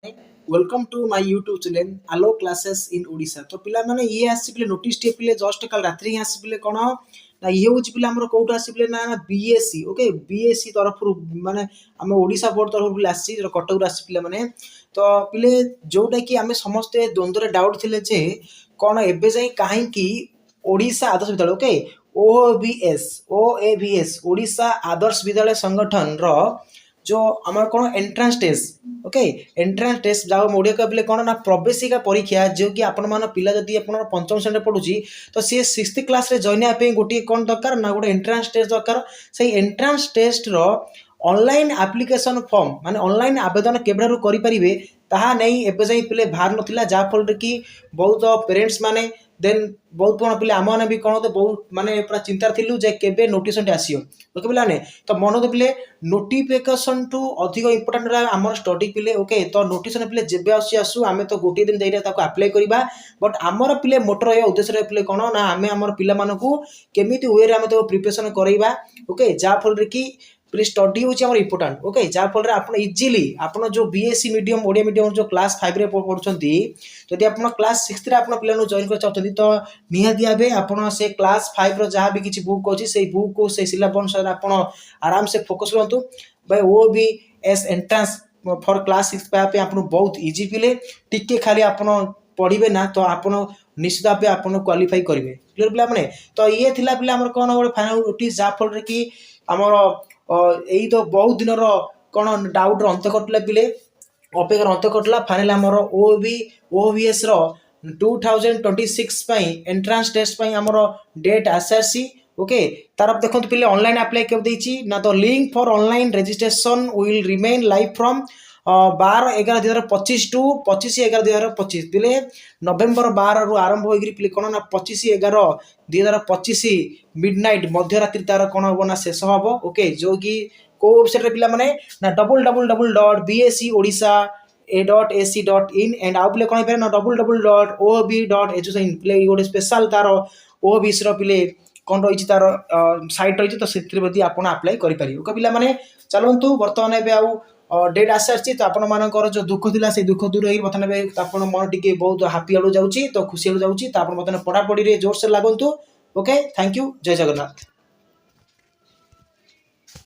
Welcome to my YouTube channel Alo classes in Odisha. तो पिला माने ये आसी पिले नोटिस टे पिले जस्ट कल रात्रि ही आसी पिले कोन ना ये होची पिले हमर कोउट आसी पिले ना बीएससी ओके बीएससी तरफ माने हम ओडिशा बोर्ड तरफ पिले आसी कटक आसी पिले माने तो पिले जोटा कि आमे समस्त द्वंद्व रे डाउट थिले जे कोन एबे जाई काहे कि ओडिशा आदर्श विद्यालय ओके ओएवीएस ओडिशा आदर्श विद्यालय संगठन रो जो आम कौन entrance test okay entrance test जहाँ ओडिया कहले कौन ना प्रवेशिका परीक्षा जो कि आपण मान पिला जदि आप पंचम श्रेणी पढ़ुची तो सी 6th क्लास रे जॉइन पे गोटे कौन दरकार ना गोटे एंट्रांस टेस्ट दरकार से एंट्रांस टेस्ट रो ऑनलाइन एप्लिकेशन फॉर्म माने ऑनलाइन आवेदन केबड़ारू करि परिबे ताहा नहीं एबे जाई पिले बाहर नथिला जा फल कि बहुत पेरेंट्स माने देन बहुत कौन पिले आम भी कौन तो बहुत माने पूरा चिंता थिलु जे केबे नोटिफिकेशन आसियो ओके पिला ने तो मन तो पिले नोटिफिकेशन टू अधिक इंपोर्टेंट रहा आम स्टडी पिले ओके तो नोटिफिकेशन पिले जेबे आसु आमे तो गोटे दिन जाइरा ताको अप्लाई करबा बट आमर पिले मोटर या उद्देश्य रे पिले कोन ना आमे आमर पिला मानकू केमिति वे रे आमे तो प्रिपरेशन करैबा ओके जा फल रे कि प्लीज स्टडी होची हमर इंपोर्टेंट ओके जा फल रे आपण इजीली आपण जो बीएससी मीडियम ओडिया मीडियम जो क्लास 5 रे पढुछंती जदि आपण क्लास 6 रे आपण पिला नो जॉइन कर चाहछंती तो निहाती आबे आपण से क्लास 5 रो जहां भी किछि बुक होची से बुक को से सिलेबस अनुसार आपण आराम से फोकस करंतु भाई वो भी एस एंट्रेंस फॉर क्लास 6 पे आपण बहुत इजी पिले टिके खाली आपण पढ़िबे ना तो आपण निश्चित भाव आपण क्वालिफाई करिवे क्लियर पिला माने तो ये थिला पिला हमर कोन गोटे फाइनल नोटिस जा फल रे कि हमर एई तो बहुत दिन रो कोन डाउट रो अंत कटले पिले अपेक्षा अंत कटला फाइनल हमर ओवीएस रो 2026 पई एंट्रेंस टेस्ट पई हमर डेट आसासी ओके तार देखो पिले ऑनलाइन अप्लाई कर देछि ना तो link for online registration will remain live from 12/11/2025 to 25/11/2025 पिले नवेम्बर 12 रु आरंभ होगी पिले कोन ना 25/11/2025 मिडनाइट मध्यरात्रि तार कोन हो ना शेष हबो ओके जो कि को वेबसाइट रे पिला माने ना www.bscodisha.ac.in एंड आउ पिले कोन पे ना www.ob.edu.in पिले गोटे स्पेशल तार ओबीसी रो पिले कौन रही तार साइट रही तो से आप अप्लाई करेंगे ओके पिला माने चलतु बर्तमान एवं आउ डेट आसी सारी तो आपण मानकर जो दुख थिला से दुख दूर हो बर्तमान आपण मन टिके बहुत हापी आड़ू जाऊँगी तो खुशी आड़ू जाऊँगी तो आप बर्तमान पढ़ापढ़ी जोर से लागंतु ओके थैंक यू जय जगन्नाथ।